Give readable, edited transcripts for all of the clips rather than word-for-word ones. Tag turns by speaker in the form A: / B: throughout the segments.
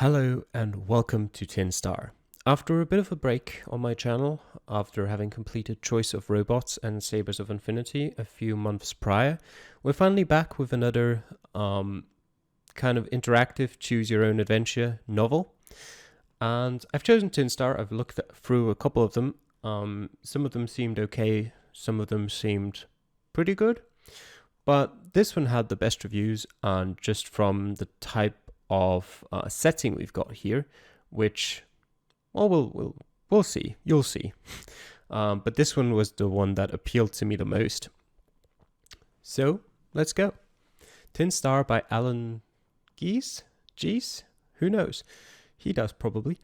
A: Hello and welcome to Tin Star. After a bit of a break on my channel, after having completed Choice of Robots and Sabres of Infinity a few months prior, we're finally back with another kind of interactive choose your own adventure novel. And I've chosen Tin Star. I've looked through a couple of them. Some of them seemed okay, some of them seemed pretty good. But this one had the best reviews, and just from the type of setting we've got here, which, well, we'll see. You'll see. But this one was the one that appealed to me the most. So let's go. Tin Star by Alan Geese? Who knows? He does probably.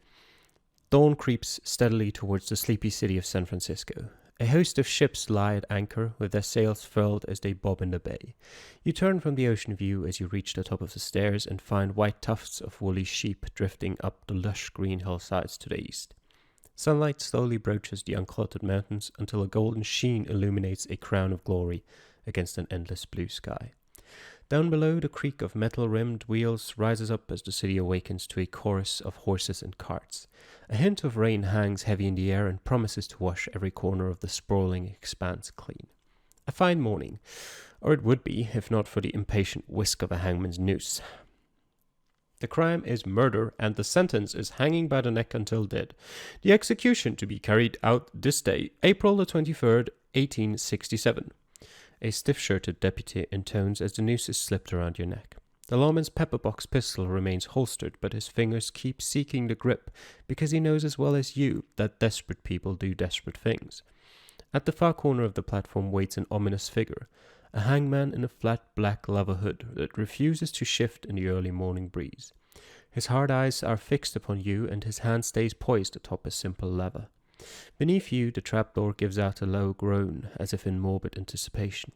A: Dawn creeps steadily towards the sleepy city of San Francisco. A host of ships lie at anchor, with their sails furled as they bob in the bay. You turn from the ocean view as you reach the top of the stairs and find white tufts of woolly sheep drifting up the lush green hillsides to the east. Sunlight slowly broaches the uncluttered mountains until a golden sheen illuminates a crown of glory against an endless blue sky. Down below, the creak of metal-rimmed wheels rises up as the city awakens to a chorus of horses and carts. A hint of rain hangs heavy in the air and promises to wash every corner of the sprawling expanse clean. A fine morning, or it would be if not for the impatient whisk of a hangman's noose. The crime is murder, and the sentence is hanging by the neck until dead. The execution to be carried out this day, April the 23rd, 1867. A stiff-shirted deputy intones as the noose is slipped around your neck. The lawman's pepper-box pistol remains holstered, but his fingers keep seeking the grip because he knows as well as you that desperate people do desperate things. At the far corner of the platform waits an ominous figure, a hangman in a flat black leather hood that refuses to shift in the early morning breeze. His hard eyes are fixed upon you, and his hand stays poised atop a simple lever. Beneath you, the trapdoor gives out a low groan, as if in morbid anticipation.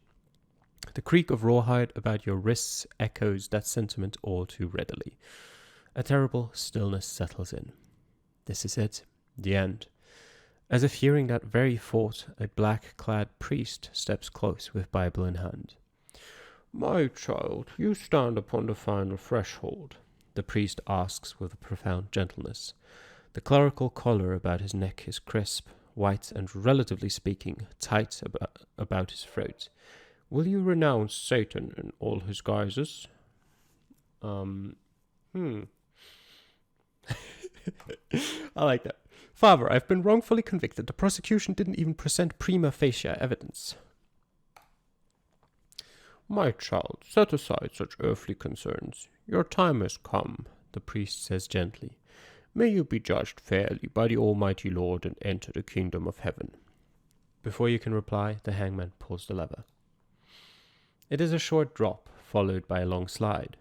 A: The creak of rawhide about your wrists echoes that sentiment all too readily. A terrible stillness settles in. This is it, the end. As if hearing that very thought, a black-clad priest steps close with Bible in hand. "My child, you stand upon the final threshold," the priest asks with a profound gentleness. The clerical collar about his neck is crisp, white, and relatively speaking, tight about his throat. "Will you renounce Satan in all his guises?" I like that. "Father, I've been wrongfully convicted. The prosecution didn't even present prima facie evidence." "My child, set aside such earthly concerns. Your time has come," the priest says gently. "May you be judged fairly by the Almighty Lord and enter the kingdom of heaven." Before you can reply, the hangman pulls the lever. It is a short drop, followed by a long slide.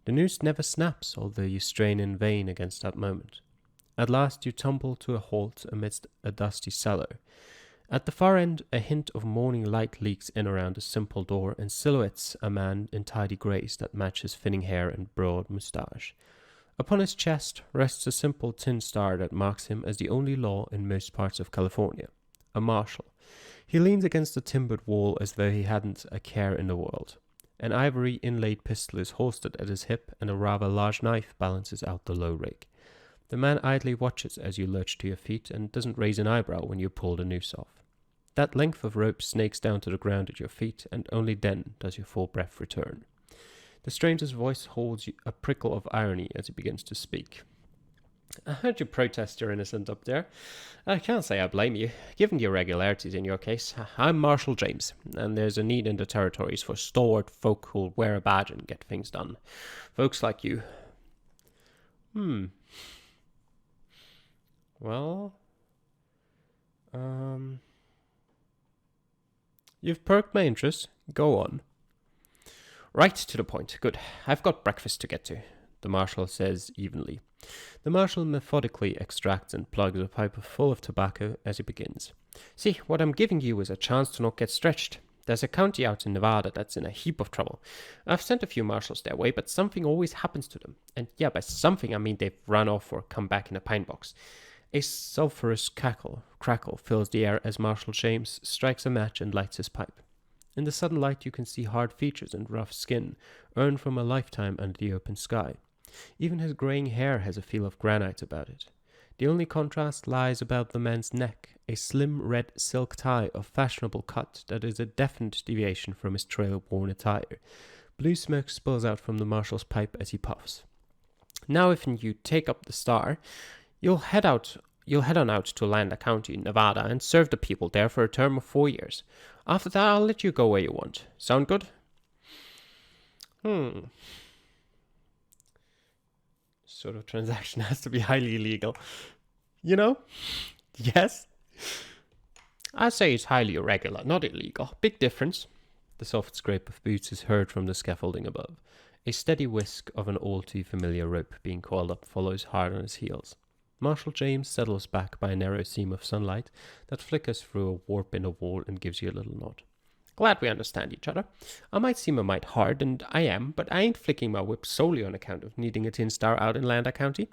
A: The noose never snaps, although you strain in vain against that moment. At last you tumble to a halt amidst a dusty cellar. At the far end, a hint of morning light leaks in around a simple door and silhouettes a man in tidy greys that match his thinning hair and broad moustache. Upon his chest rests a simple tin star that marks him as the only law in most parts of California, a marshal. He leans against the timbered wall as though he hadn't a care in the world. An ivory inlaid pistol is holstered at his hip, and a rather large knife balances out the low rig. The man idly watches as you lurch to your feet and doesn't raise an eyebrow when you pull the noose off. That length of rope snakes down to the ground at your feet, and only then does your full breath return. The stranger's voice holds a prickle of irony as he begins to speak. "I heard you protest your innocence up there. I can't say I blame you, given the irregularities in your case. I'm Marshal James, and there's a need in the territories for stalwart folk who'll wear a badge and get things done. Folks like you." Well, you've perked my interest. Go on. "Right to the point. Good. I've got breakfast to get to," the marshal says evenly. The marshal methodically extracts and plugs a pipe full of tobacco as he begins. "See, what I'm giving you is a chance to not get stretched. There's a county out in Nevada that's in a heap of trouble. I've sent a few marshals their way, but something always happens to them. And yeah, by something I mean they've run off or come back in a pine box." A sulphurous crackle fills the air as Marshal James strikes a match and lights his pipe. In the sudden light you can see hard features and rough skin, earned from a lifetime under the open sky. Even his greying hair has a feel of granite about it. The only contrast lies about the man's neck, a slim red silk tie of fashionable cut that is a definite deviation from his trail-worn attire. Blue smoke spills out from the marshal's pipe as he puffs. Now if you take up the Star, you'll head on out to Lander County, Nevada, and serve the people there for a term of 4 years. After that, I'll let you go where you want. Sound good? Sort of transaction has to be highly illegal. You know? Yes? I say it's highly irregular, not illegal. Big difference. The soft scrape of boots is heard from the scaffolding above. A steady whisk of an all too familiar rope being coiled up follows hard on his heels. Marshal James settles back by a narrow seam of sunlight that flickers through a warp in a wall and gives you a little nod. Glad we understand each other. I might seem a mite hard, and I am, but I ain't flicking my whip solely on account of needing a tin star out in Lander County.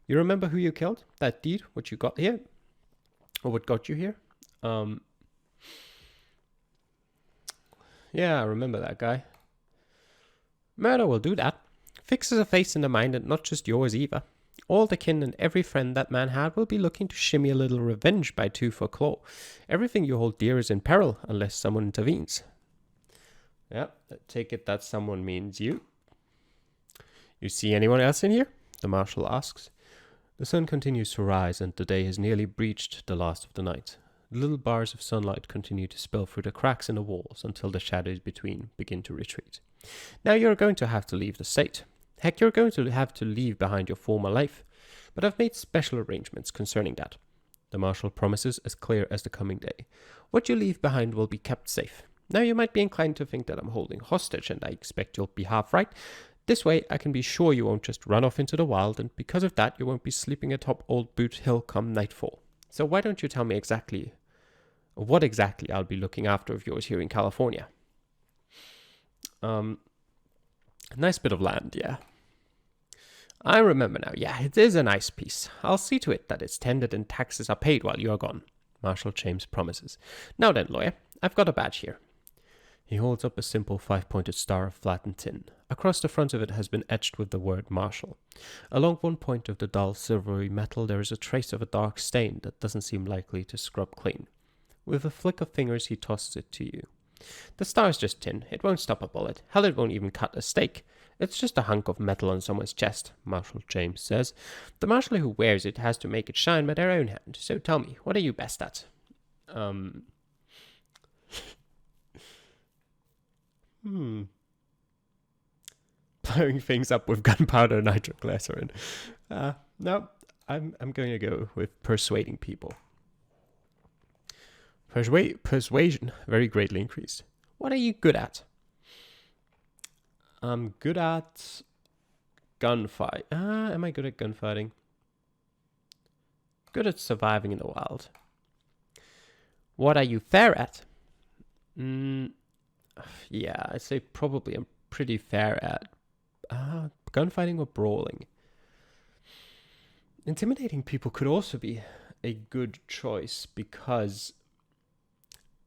A: You remember who you killed? That deed? What you got here? Or what got you here? Yeah, I remember that guy. Murder will do that. Fixes a face in the mind, and not just yours either. All the kin and every friend that man had will be looking to shimmy a little revenge by tooth for claw. Everything you hold dear is in peril unless someone intervenes. Yeah, take it that someone means you. You see anyone else in here? The marshal asks. The sun continues to rise and the day has nearly breached the last of the night. Little bars of sunlight continue to spill through the cracks in the walls until the shadows between begin to retreat. Now you're going to have to leave the state. Heck, you're going to have to leave behind your former life. But I've made special arrangements concerning that. The marshal promises as clear as the coming day. What you leave behind will be kept safe. Now you might be inclined to think that I'm holding hostage, and I expect you'll be half right. This way I can be sure you won't just run off into the wild, and because of that you won't be sleeping atop Old Boot Hill come nightfall. So why don't you tell me what exactly I'll be looking after of yours here in California? Nice bit of land, yeah. I remember now, yeah, it is a nice piece. I'll see to it that it's tended and taxes are paid while you're gone, Marshal James promises. Now then, lawyer, I've got a badge here. He holds up a simple 5-pointed star of flattened tin. Across the front of it has been etched with the word Marshal. Along one point of the dull silvery metal there is a trace of a dark stain that doesn't seem likely to scrub clean. With a flick of fingers he tosses it to you. The star's just tin. It won't stop a bullet. Hell, it won't even cut a steak. It's just a hunk of metal on someone's chest, Marshal James says. The marshal who wears it has to make it shine by their own hand. So tell me, what are you best at? Blowing things up with gunpowder and nitroglycerin. No, I'm going to go with persuading people. Persuasion very greatly increased. What are you good at? I'm good at gunfight. Am I good at gunfighting? Good at surviving in the wild. What are you fair at? Yeah, I'd say probably I'm pretty fair at gunfighting or brawling. Intimidating people could also be a good choice because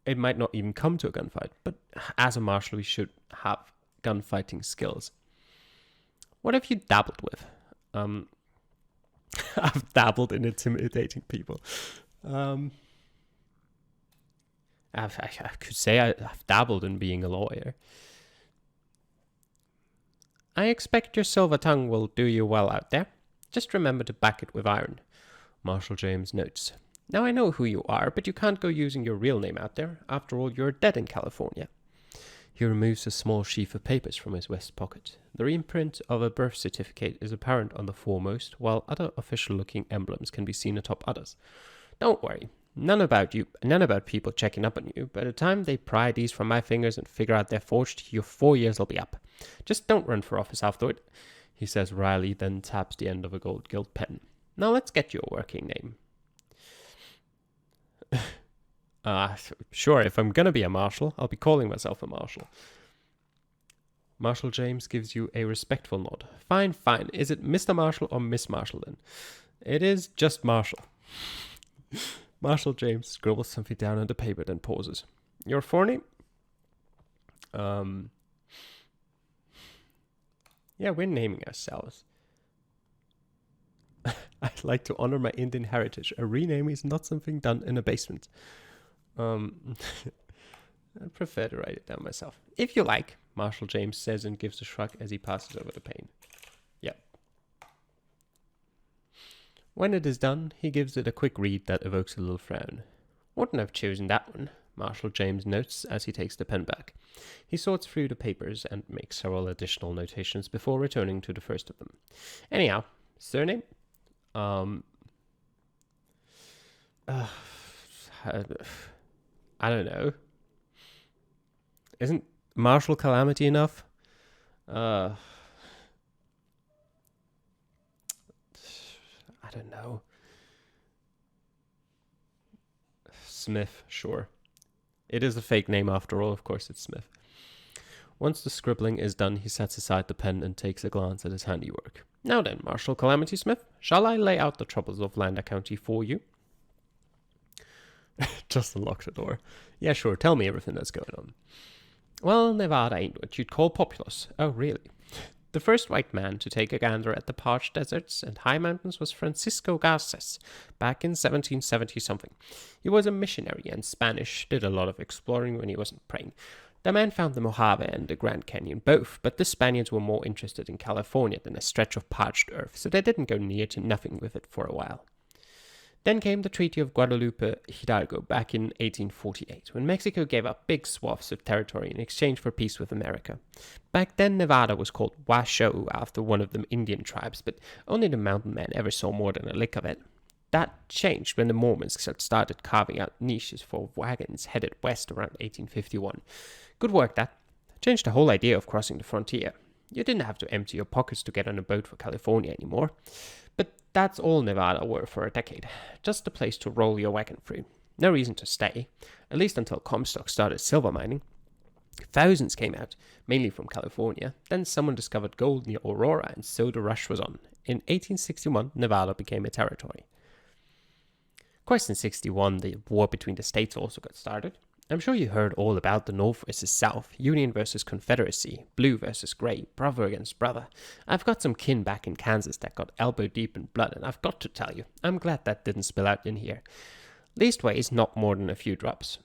A: it might not even come to a gunfight, but as a marshal, we should have gunfighting skills. What have you dabbled with? I've dabbled in intimidating people. I could say I've dabbled in being a lawyer. I expect your silver tongue will do you well out there. Just remember to back it with iron, Marshal James notes. Now I know who you are, but you can't go using your real name out there. After all, you're dead in California. He removes a small sheaf of papers from his vest pocket. The imprint of a birth certificate is apparent on the foremost, while other official-looking emblems can be seen atop others. Don't worry. None about people checking up on you. By the time they pry these from my fingers and figure out they're forged, your 4 years will be up. Just don't run for office afterward, he says wryly, then taps the end of a gold gilt pen. Now let's get you a working name. Sure, if I'm gonna be a marshal, I'll be calling myself a marshal. Marshal James gives you a respectful nod. Fine. Is it Mr. Marshal or Miss Marshal then? It is just Marshal. Marshal James scribbles something down on the paper, then pauses. Your forename? Yeah, we're naming ourselves. like to honor my Indian heritage. A rename is not something done in a basement. I prefer to write it down myself. If you like, Marshall James says and gives a shrug as he passes over the pane. Yep. When it is done, he gives it a quick read that evokes a little frown. Wouldn't have chosen that one, Marshall James notes as he takes the pen back. He sorts through the papers and makes several additional notations before returning to the first of them. Anyhow, surname? I don't know. Isn't Marshall Calamity enough? I don't know. Smith, sure. It is a fake name after all, of course it's Smith. Once the scribbling is done, he sets aside the pen and takes a glance at his handiwork. Now then, Marshal Calamity Smith, shall I lay out the troubles of Lander County for you? Just unlock the door. Yeah, sure, tell me everything that's going on. Well, Nevada ain't what you'd call populous. Oh, really? The first white man to take a gander at the parched deserts and high mountains was Francisco Garces, back in 1770-something. He was a missionary and Spanish, did a lot of exploring when he wasn't praying. The man found the Mojave and the Grand Canyon both, but the Spaniards were more interested in California than a stretch of parched earth, so they didn't go near to nothing with it for a while. Then came the Treaty of Guadalupe Hidalgo back in 1848, when Mexico gave up big swaths of territory in exchange for peace with America. Back then, Nevada was called Washoe after one of the Indian tribes, but only the mountain men ever saw more than a lick of it. That changed when the Mormons started carving out niches for wagons headed west around 1851. Good work, that. Changed the whole idea of crossing the frontier. You didn't have to empty your pockets to get on a boat for California anymore. But that's all Nevada were for a decade. Just a place to roll your wagon through. No reason to stay, at least until Comstock started silver mining. Thousands came out, mainly from California. Then someone discovered gold near Aurora, and so the rush was on. In 1861, Nevada became a territory. Of course, in 61, the war between the states also got started. I'm sure you heard all about the North versus South, Union versus Confederacy, blue versus gray, brother against brother. I've got some kin back in Kansas that got elbow deep in blood, and I've got to tell you, I'm glad that didn't spill out in here. Leastways, not more than a few drops.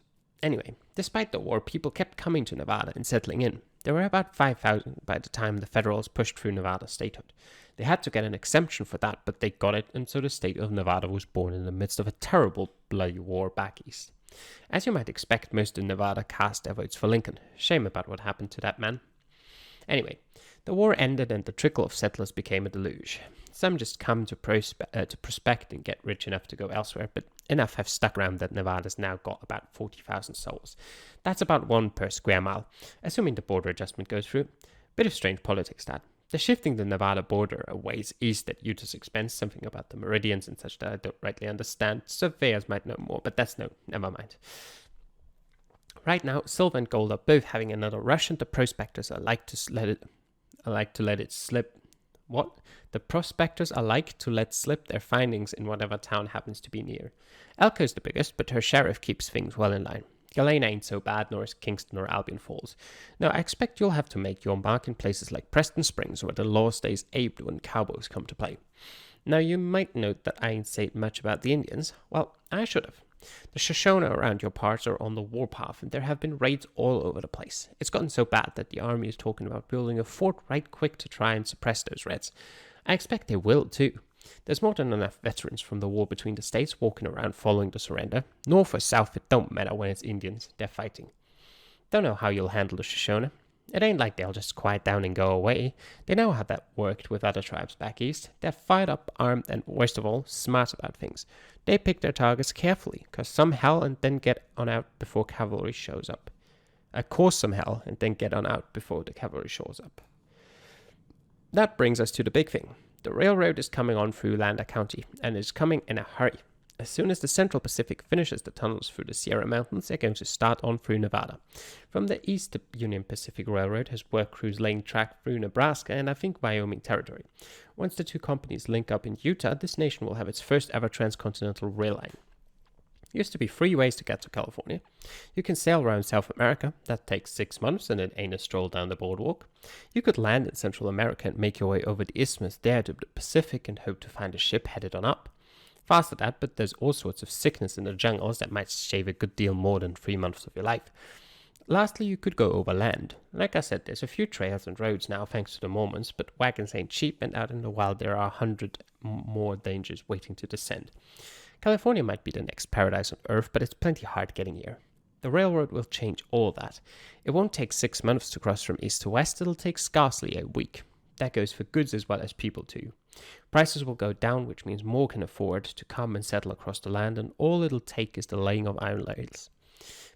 A: Anyway, despite the war, people kept coming to Nevada and settling in. There were about 5,000 by the time the Federals pushed through Nevada's statehood. They had to get an exemption for that, but they got it, and so the state of Nevada was born in the midst of a terrible bloody war back east. As you might expect, most of Nevada cast their votes for Lincoln. Shame about what happened to that man. Anyway, the war ended and the trickle of settlers became a deluge. Some just come to prospect and get rich enough to go elsewhere, but enough have stuck around that Nevada's now got about 40,000 souls. That's about one per square mile, assuming the border adjustment goes through. Bit of strange politics, that. They're shifting the Nevada border a ways east at Utah's expense, something about the meridians and such that I don't rightly understand. Surveyors might know more, but never mind. Right now, silver and gold are both having another rush, and the prospectors are like to let it slip. What? The prospectors are like to let slip their findings in whatever town happens to be near. Elko's the biggest, but her sheriff keeps things well in line. Galena ain't so bad, nor is Kingston or Albion Falls. Now, I expect you'll have to make your mark in places like Preston Springs, where the law stays aped when cowboys come to play. Now, you might note that I ain't said much about the Indians. Well, I should have. The Shoshone around your parts are on the warpath, and there have been raids all over the place. It's gotten so bad that the army is talking about building a fort right quick to try and suppress those reds. I expect they will, too. There's more than enough veterans from the war between the states walking around following the surrender. North or south, it don't matter when it's Indians. They're fighting. Don't know how you'll handle the Shoshone. It ain't like they'll just quiet down and go away. They know how that worked with other tribes back east. They're fired up, armed, and worst of all, smart about things. They pick their targets carefully, cause some hell and then get on out before cavalry shows up. Cause some hell and then get on out before the cavalry shows up. That brings us to the big thing. The railroad is coming on through Lander County, and is coming in a hurry. As soon as the Central Pacific finishes the tunnels through the Sierra Mountains, they're going to start on through Nevada. From the east, the Union Pacific Railroad has work crews laying track through Nebraska and I think Wyoming territory. Once the two companies link up in Utah, this nation will have its first ever transcontinental rail line. Used to be 3 ways to get to California. You can sail around South America, that takes 6 months and it ain't a stroll down the boardwalk. You could land in Central America and make your way over the isthmus there to the Pacific and hope to find a ship headed on up. Fast at that, but there's all sorts of sickness in the jungles that might shave a good deal more than 3 months of your life. Lastly, you could go over land. Like I said, there's a few trails and roads now thanks to the Mormons, but wagons ain't cheap, and out in the wild there are 100 more dangers waiting to descend. California might be the next paradise on Earth, but it's plenty hard getting here. The railroad will change all that. It won't take 6 months to cross from east to west, it'll take scarcely a week. That goes for goods as well as people too. Prices will go down, which means more can afford to come and settle across the land, and all it'll take is the laying of iron rails.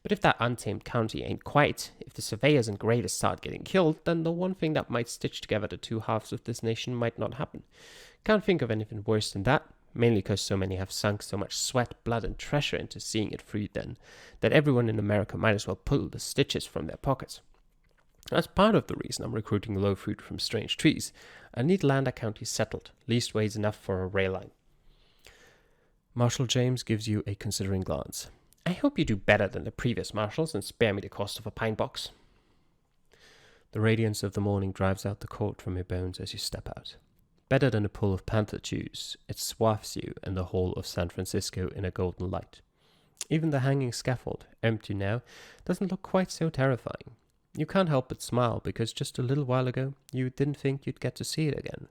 A: But if that untamed county ain't quite, if the surveyors and graders start getting killed, then the one thing that might stitch together the two halves of this nation might not happen. Can't think of anything worse than that, mainly because so many have sunk so much sweat, blood and treasure into seeing it through then, that everyone in America might as well pull the stitches from their pockets. That's part of the reason I'm recruiting low fruit from strange trees. I need Lander County settled, leastways enough for a rail line. Marshal James gives you a considering glance. I hope you do better than the previous marshals and spare me the cost of a pine box. The radiance of the morning drives out the cold from your bones as you step out. Better than a pull of panther juice, it swathes you and the whole of San Francisco in a golden light. Even the hanging scaffold, empty now, doesn't look quite so terrifying. You can't help but smile because just a little while ago you didn't think you'd get to see it again.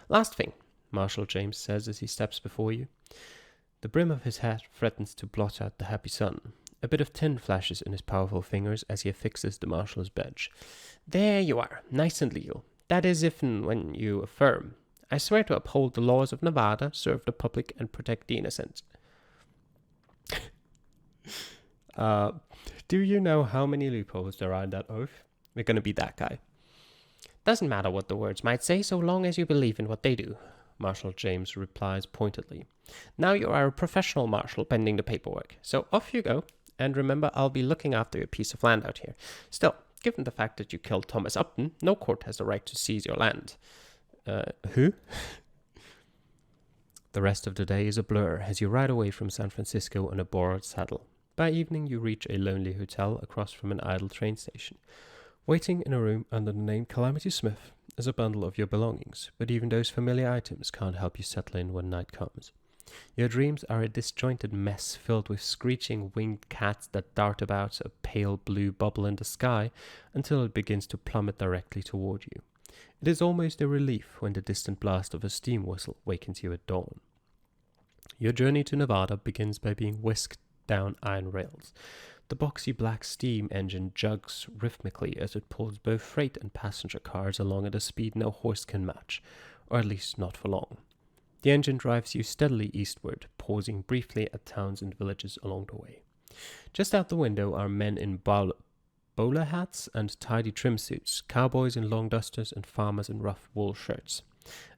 A: Last thing, Marshal James says as he steps before you. The brim of his hat threatens to blot out the happy sun. A bit of tin flashes in his powerful fingers as he affixes the marshal's badge. There you are, nice and legal. That is if and when you affirm. I swear to uphold the laws of Nevada, serve the public, and protect the innocent. Do you know how many loopholes there are in that oath? We're gonna be that guy. Doesn't matter what the words might say, so long as you believe in what they do, Marshal James replies pointedly. Now you are a professional marshal pending the paperwork, so off you go, and remember I'll be looking after your piece of land out here. Still, given the fact that you killed Thomas Upton, no court has the right to seize your land. Who? The rest of the day is a blur as you ride away from San Francisco on a borrowed saddle. By evening you reach a lonely hotel across from an idle train station. Waiting in a room under the name Calamity Smith is a bundle of your belongings, but even those familiar items can't help you settle in when night comes. Your dreams are a disjointed mess filled with screeching winged cats that dart about a pale blue bubble in the sky until it begins to plummet directly toward you. It is almost a relief when the distant blast of a steam whistle wakens you at dawn. Your journey to Nevada begins by being whisked down iron rails. The boxy black steam engine jugs rhythmically as it pulls both freight and passenger cars along at a speed no horse can match, or at least not for long. The engine drives you steadily eastward, pausing briefly at towns and villages along the way. Just out the window are men in bowler hats and tidy trim suits, cowboys in long dusters and farmers in rough wool shirts.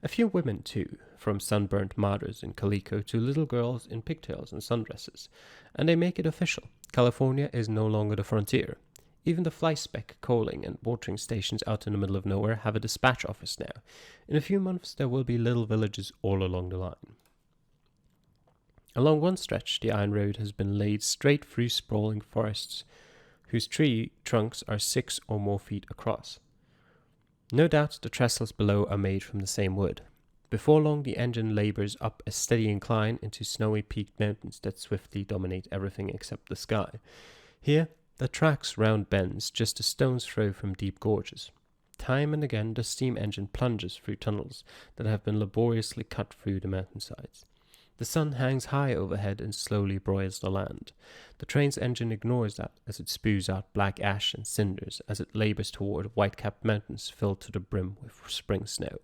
A: A few women, too, from sunburnt madres in calico to little girls in pigtails and sundresses. And they make it official. California is no longer the frontier. Even the fly-speck coaling and watering stations out in the middle of nowhere have a dispatch office now. In a few months there will be little villages all along the line. Along one stretch, the iron road has been laid straight through sprawling forests, whose tree trunks are 6 or more feet across. No doubt the trestles below are made from the same wood. Before long the engine labors up a steady incline into snowy peaked mountains that swiftly dominate everything except the sky. Here, the tracks round bends just a stone's throw from deep gorges. Time and again the steam engine plunges through tunnels that have been laboriously cut through the mountainsides. The sun hangs high overhead and slowly broils the land. The train's engine ignores that as it spews out black ash and cinders as it labors toward white-capped mountains filled to the brim with spring snow.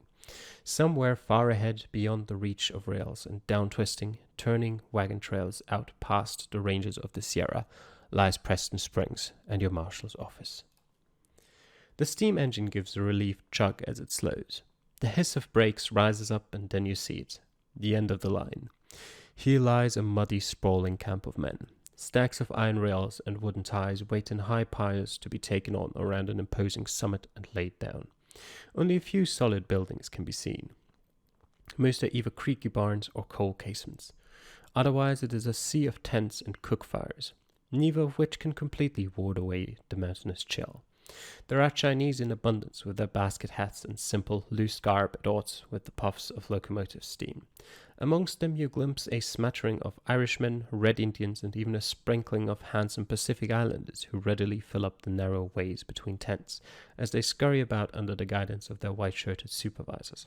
A: Somewhere far ahead, beyond the reach of rails and down-twisting, turning wagon trails out past the ranges of the Sierra, lies Preston Springs and your marshal's office. The steam engine gives a relieved chug as it slows. The hiss of brakes rises up and then you see it, the end of the line. Here lies a muddy, sprawling camp of men. Stacks of iron rails and wooden ties wait in high piles to be taken on around an imposing summit and laid down. Only a few solid buildings can be seen. Most are either creaky barns or coal casements. Otherwise, it is a sea of tents and cook fires, neither of which can completely ward away the mountainous chill. There are Chinese in abundance with their basket hats and simple, loose garb at odds with the puffs of locomotive steam. Amongst them you glimpse a smattering of Irishmen, Red Indians, and even a sprinkling of handsome Pacific Islanders who readily fill up the narrow ways between tents as they scurry about under the guidance of their white-shirted supervisors.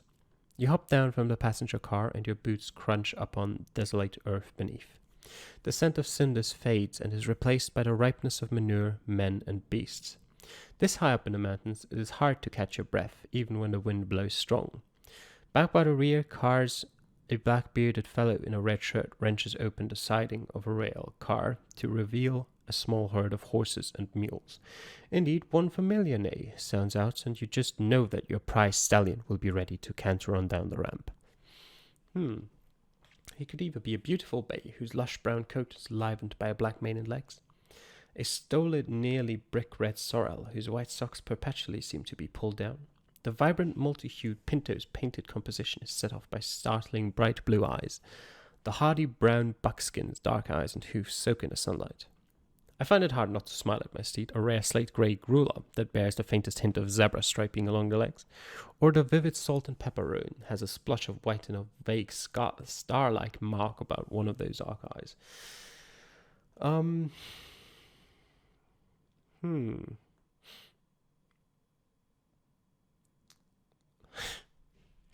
A: You hop down from the passenger car and your boots crunch upon desolate earth beneath. The scent of cinders fades and is replaced by the ripeness of manure, men, and beasts. This high up in the mountains, it is hard to catch your breath, even when the wind blows strong. Back by the rear cars, a black-bearded fellow in a red shirt wrenches open the siding of a rail car to reveal a small herd of horses and mules. Indeed, one familiar neigh sounds out, and you just know that your prized stallion will be ready to canter on down the ramp. He could either be a beautiful bay whose lush brown coat is livened by a black mane and legs, a stolid, nearly brick-red sorrel whose white socks perpetually seem to be pulled down. The vibrant, multi-hued pinto's painted composition is set off by startling, bright blue eyes, the hardy brown buckskin's dark eyes and hoofs soak in the sunlight. I find it hard not to smile at my steed, a rare slate-grey grulla that bears the faintest hint of zebra striping along the legs, or the vivid salt and pepper roan has a splotch of white and a vague star-like mark about one of those dark eyes.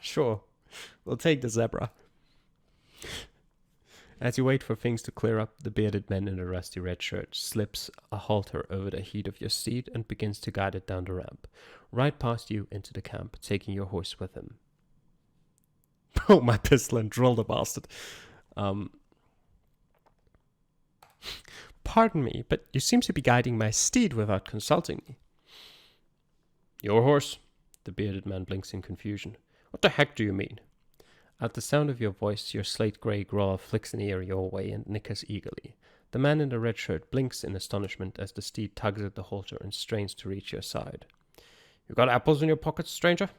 A: Sure, we'll take the zebra. As you wait for things to clear up, the bearded man in the rusty red shirt slips a halter over the head of your steed and begins to guide it down the ramp, right past you into the camp, taking your horse with him. Oh, my pistol and drill the bastard. Pardon me, but you seem to be guiding my steed without consulting me. Your horse? The bearded man blinks in confusion. What the heck do you mean? At the sound of your voice, your slate-grey growl flicks an ear your way and nickers eagerly. The man in the red shirt blinks in astonishment as the steed tugs at the halter and strains to reach your side. You got apples in your pockets, stranger?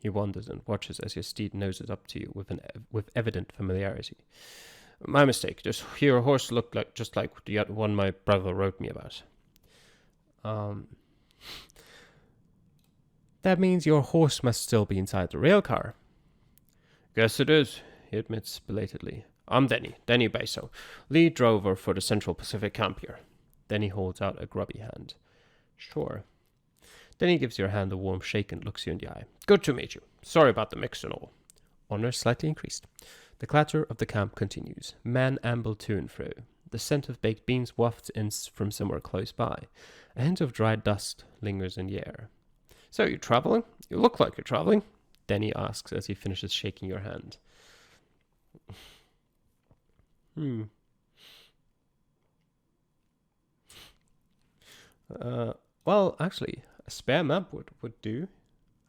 A: He wonders and watches as your steed noses up to you with evident familiarity. My mistake. This here horse looked just like the one my brother wrote me about. That means your horse must still be inside the rail car. Guess it is, he admits belatedly. I'm Denny Beso, lead drover for the Central Pacific camp here. Then he holds out a grubby hand. Sure. Then he gives your hand a warm shake and looks you in the eye. Good to meet you. Sorry about the mix and all. Honor slightly increased. The clatter of the camp continues. Men amble to and fro. The scent of baked beans wafts in from somewhere close by. A hint of dried dust lingers in the air. So, you traveling? You look like you're traveling, Denny asks as he finishes shaking your hand. Well, actually, a spare map would do.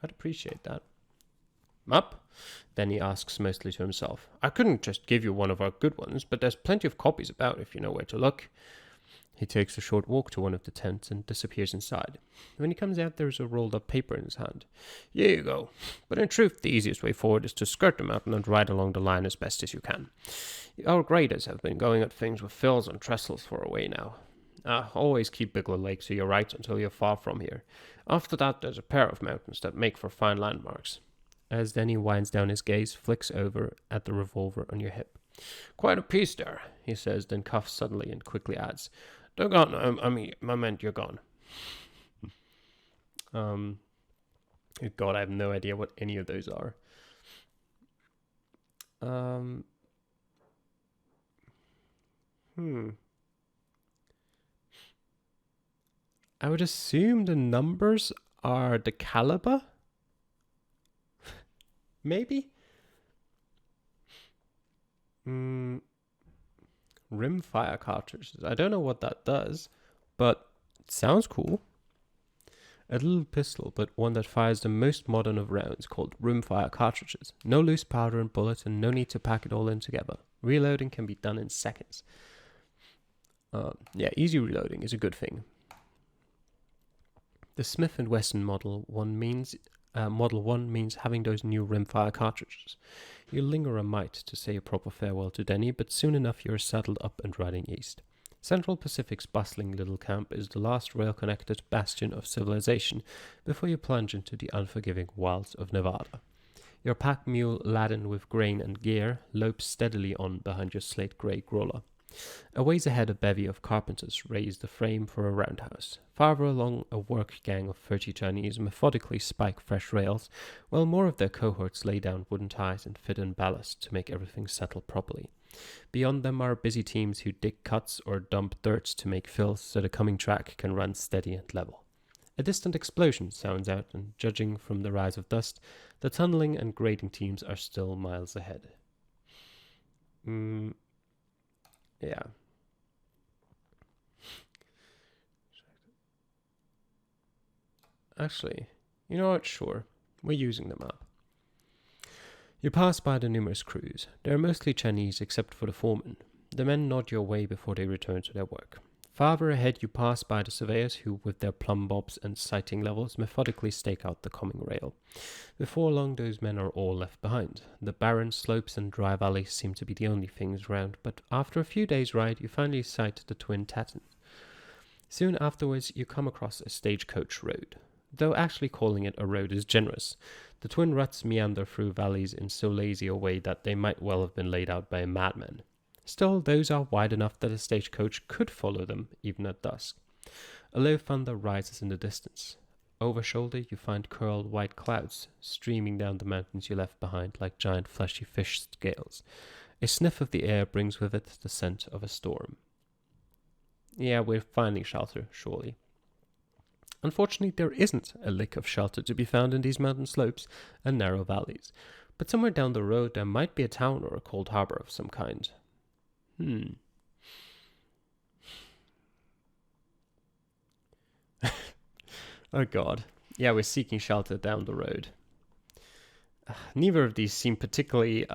A: I'd appreciate that. Map? Then he asks mostly to himself. I couldn't just give you one of our good ones, but there's plenty of copies about if you know where to look. He takes a short walk to one of the tents and disappears inside. When he comes out, there is a rolled up paper in his hand. Here you go. But in truth, the easiest way forward is to skirt the mountain and ride along the line as best as you can. Our graders have been going at things with fills and trestles for a way now. Always keep Bigler Lake to your right until you're far from here. After that, there's a pair of mountains that make for fine landmarks. As Denny winds down his gaze, flicks over at the revolver on your hip. Quite a piece there, he says, then coughs suddenly and quickly adds, They're gone, I meant you're gone. God, I have no idea what any of those are. I would assume the numbers are the caliber? Maybe? Rimfire cartridges. I don't know what that does, but it sounds cool. A little pistol, but one that fires the most modern of rounds, called rimfire cartridges. No loose powder and bullets, and no need to pack it all in together. Reloading can be done in seconds. Easy reloading is a good thing. The Smith & Wesson Model 1 means Model 1 means having those new rimfire cartridges. You linger a mite to say a proper farewell to Denny, but soon enough you're saddled up and riding east. Central Pacific's bustling little camp is the last rail-connected bastion of civilization before you plunge into the unforgiving wilds of Nevada. Your pack mule, laden with grain and gear, lopes steadily on behind your slate-grey Growler. A ways ahead, a bevy of carpenters raise the frame for a roundhouse. Farther along, a work gang of 30 Chinese methodically spike fresh rails, while more of their cohorts lay down wooden ties and fit in ballast to make everything settle properly. Beyond them are busy teams who dig cuts or dump dirt to make fills so the coming track can run steady and level. A distant explosion sounds out, and judging from the rise of dust, the tunneling and grading teams are still miles ahead. Yeah. Actually, you know what? Sure. We're using the map. You pass by the numerous crews. They are mostly Chinese except for the foreman. The men nod your way before they return to their work. Farther ahead you pass by the surveyors who, with their plumb bobs and sighting levels, methodically stake out the coming rail. Before long those men are all left behind. The barren slopes and dry valleys seem to be the only things around, but after a few days' ride you finally sight the Twin Tatton. Soon afterwards you come across a stagecoach road. Though actually calling it a road is generous. The twin ruts meander through valleys in so lazy a way that they might well have been laid out by a madman. Still, those are wide enough that a stagecoach could follow them, even at dusk. A low thunder rises in the distance. Over shoulder you find curled white clouds, streaming down the mountains you left behind like giant fleshy fish scales. A sniff of the air brings with it the scent of a storm. Yeah, we're finding shelter, surely. Unfortunately, there isn't a lick of shelter to be found in these mountain slopes and narrow valleys, but somewhere down the road there might be a town or a cold harbor of some kind. Oh god. Yeah, we're seeking shelter down the road. Neither of these seem particularly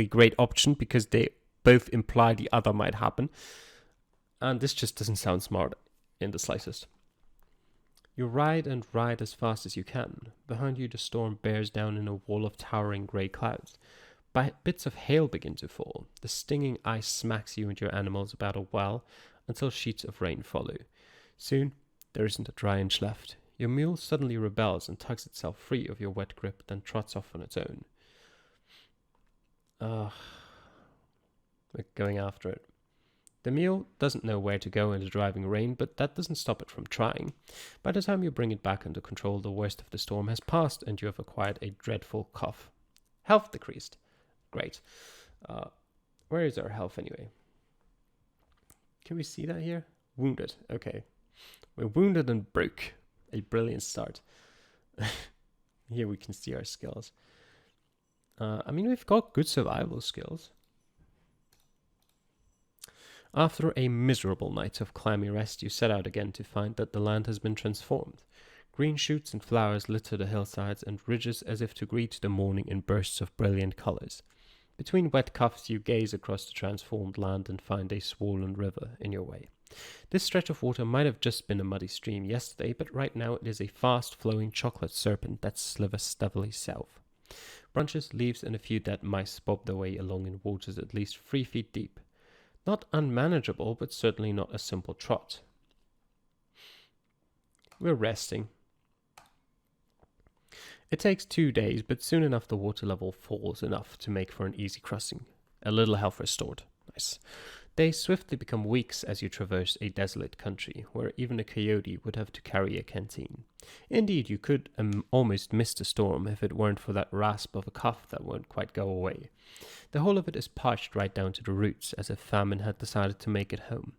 A: great option because they both imply the other might happen, and this just doesn't sound smart in the slightest. You ride and ride as fast as you can. Behind you the storm bears down in a wall of towering grey clouds. Bits of hail begin to fall. The stinging ice smacks you and your animals about a while until sheets of rain follow. Soon, there isn't a dry inch left. Your mule suddenly rebels and tugs itself free of your wet grip, then trots off on its own. We're going after it. The mule doesn't know where to go in the driving rain, but that doesn't stop it from trying. By the time you bring it back under control, the worst of the storm has passed and you have acquired a dreadful cough. Health decreased. Great. Where is our health anyway? Can we see that here? Wounded. Okay. We're wounded and broke. A brilliant start. Here we can see our skills. We've got good survival skills. After a miserable night of clammy rest, you set out again to find that the land has been transformed. Green shoots and flowers litter the hillsides and ridges as if to greet the morning in bursts of brilliant colors. Between wet cuffs you gaze across the transformed land and find a swollen river in your way. This stretch of water might have just been a muddy stream yesterday, but right now it is a fast-flowing chocolate serpent that slithers steadily south. Branches, leaves, and a few dead mice bob their way along in waters at least 3 feet deep. Not unmanageable, but certainly not a simple trot. We're resting. It takes 2 days, but soon enough the water level falls enough to make for an easy crossing. A little health restored. Nice. Days swiftly become weeks as you traverse a desolate country, where even a coyote would have to carry a canteen. Indeed, you could almost miss the storm if it weren't for that rasp of a cough that won't quite go away. The whole of it is parched right down to the roots, as if famine had decided to make it home.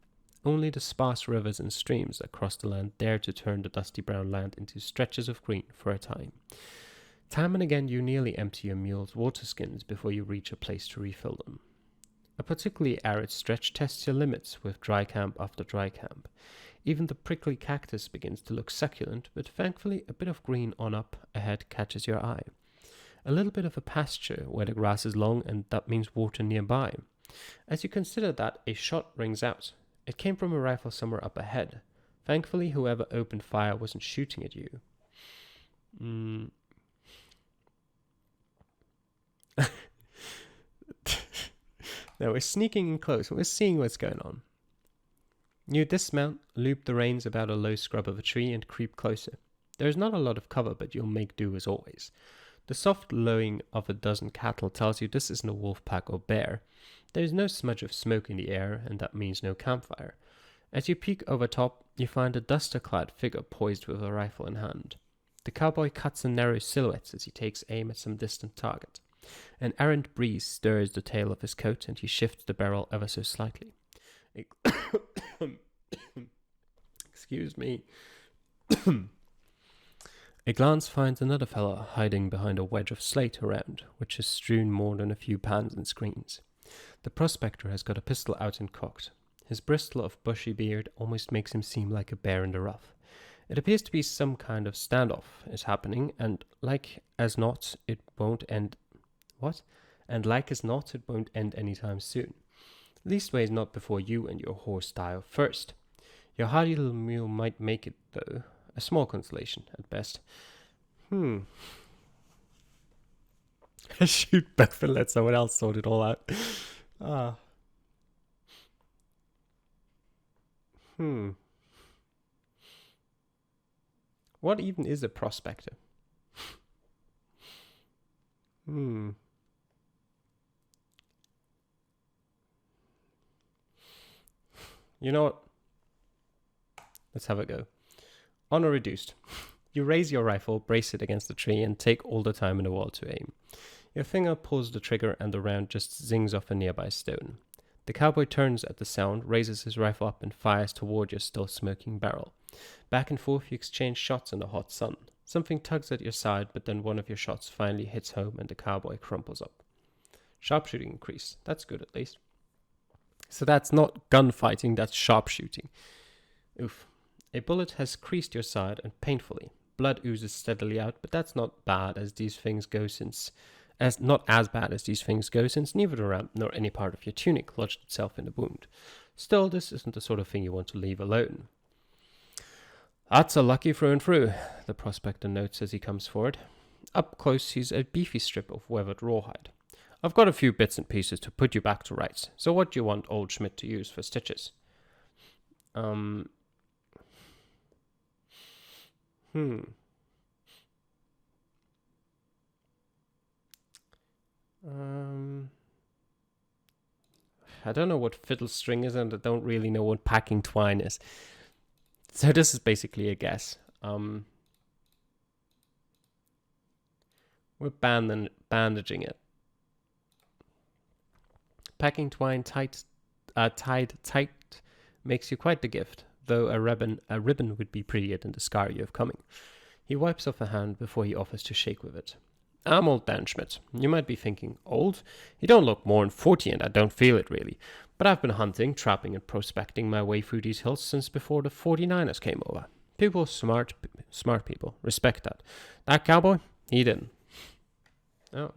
A: Only the sparse rivers and streams that cross the land dare to turn the dusty brown land into stretches of green for a time. Time and again you nearly empty your mule's water skins before you reach a place to refill them. A particularly arid stretch tests your limits with dry camp after dry camp. Even the prickly cactus begins to look succulent, but thankfully a bit of green on up ahead catches your eye. A little bit of a pasture where the grass is long and that means water nearby. As you consider that, a shot rings out. It came from a rifle somewhere up ahead. Thankfully, whoever opened fire wasn't shooting at you. Mm. Now we're sneaking in close. We're seeing what's going on. You dismount, loop the reins about a low scrub of a tree, and creep closer. There's not a lot of cover, but you'll make do as always. The soft lowing of a dozen cattle tells you this isn't a wolf pack or bear. There's no smudge of smoke in the air, and that means no campfire. As you peek over top, you find a duster-clad figure poised with a rifle in hand. The cowboy cuts a narrow silhouette as he takes aim at some distant target. An errant breeze stirs the tail of his coat, and he shifts the barrel ever so slightly. Excuse me. A glance finds another fellow hiding behind a wedge of slate around, which is strewn more than a few pans and screens. The prospector has got a pistol out and cocked. His bristle of bushy beard almost makes him seem like a bear in the rough. It appears to be some kind of standoff is happening, and like as not, it won't end. What? And like as not, it won't end anytime soon. Leastways not before you and your horse die off first. Your hardy little mule might make it, though. A small consolation, at best. Shoot both and let someone else sort it all out. What even is a prospector? You know what? Let's have a go. Honor reduced. You raise your rifle, brace it against the tree, and take all the time in the world to aim. Your finger pulls the trigger and the round just zings off a nearby stone. The cowboy turns at the sound, raises his rifle up, and fires toward your still smoking barrel. Back and forth you exchange shots in the hot sun. Something tugs at your side, but then one of your shots finally hits home and the cowboy crumples up. Sharpshooting increased. That's good, at least. So that's not gunfighting, that's sharpshooting. Oof. A bullet has creased your side, and painfully. Blood oozes steadily out, but that's not bad as these things go since... not as bad as these things go, since neither the ramp nor any part of your tunic lodged itself in the wound. Still, this isn't the sort of thing you want to leave alone. That's a lucky through and through, the prospector notes as he comes forward. Up close, he's a beefy strip of weathered rawhide. I've got a few bits and pieces to put you back to rights, so what do you want old Schmidt to use for stitches? I don't know what fiddle string is, and I don't really know what packing twine is. So this is basically a guess. We're bandaging it. Packing twine tied tight makes you quite the gift, though a ribbon would be prettier than the scar you have coming. He wipes off a hand before he offers to shake with it. I'm old Dan Schmidt. You might be thinking, old? You don't look more than 40 and I don't feel it really. But I've been hunting, trapping and prospecting my way through these hills since before the 49ers came over. People, smart people, respect that. That cowboy? He didn't. Oh.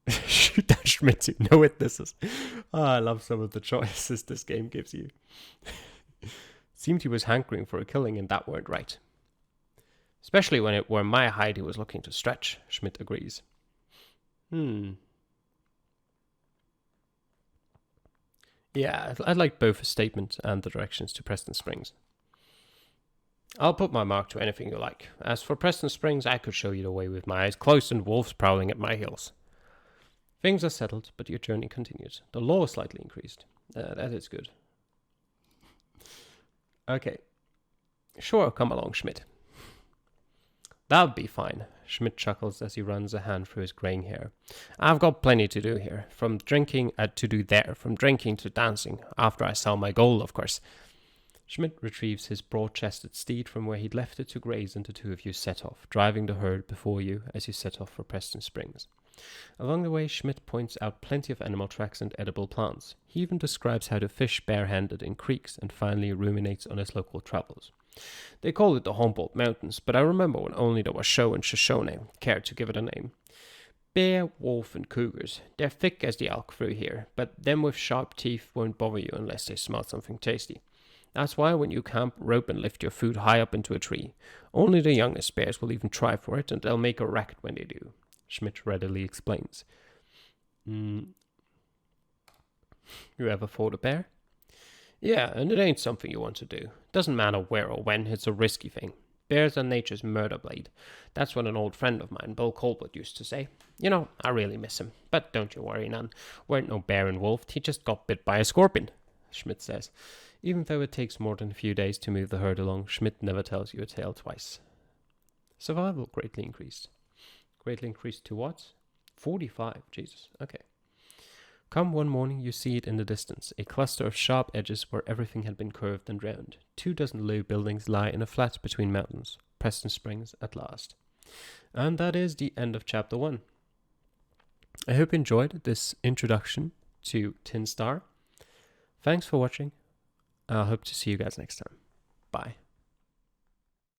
A: Shoot that Schmidt, no witnesses. I love some of the choices this game gives you. Seemed he was hankering for a killing and that weren't right. Especially when it were my hide he was looking to stretch, Schmidt agrees. Yeah, I'd like both a statement and the directions to Preston Springs. I'll put my mark to anything you like. As for Preston Springs, I could show you the way with my eyes closed and wolves prowling at my heels. Things are settled, but your journey continues. The law is slightly increased. That is good. Okay. Sure, come along, Schmidt. That'll be fine, Schmidt chuckles as he runs a hand through his graying hair. I've got plenty to do here. From drinking to dancing, after I sell my gold, of course. Schmidt retrieves his broad-chested steed from where he'd left it to graze, and the two of you set off, driving the herd before you as you set off for Preston Springs. Along the way, Schmidt points out plenty of animal tracks and edible plants. He even describes how to fish barehanded in creeks, and finally ruminates on his local travels. They call it the Humboldt Mountains, but I remember when only there was Show and Shoshone cared to give it a name. Bear, wolf, and cougars. They're thick as the elk through here, but them with sharp teeth won't bother you unless they smell something tasty. That's why when you camp, rope and lift your food high up into a tree. Only the youngest bears will even try for it, and they'll make a racket when they do, Schmidt readily explains. You ever fought a bear? Yeah, and it ain't something you want to do. Doesn't matter where or when, it's a risky thing. Bears are nature's murder blade. That's what an old friend of mine, Bill Colbert, used to say. You know, I really miss him. But don't you worry, none. Weren't no bear involved, he just got bit by a scorpion, Schmidt says. Even though it takes more than a few days to move the herd along, Schmidt never tells you a tale twice. Survival greatly increased. Greatly increased to what? 45, Jesus, okay. Come one morning, you see it in the distance, a cluster of sharp edges where everything had been curved and round. 24 low buildings lie in a flat between mountains. Preston Springs at last. And that is the end of chapter 1. I hope you enjoyed this introduction to Tin Star. Thanks for watching. I hope to see you guys next time. Bye.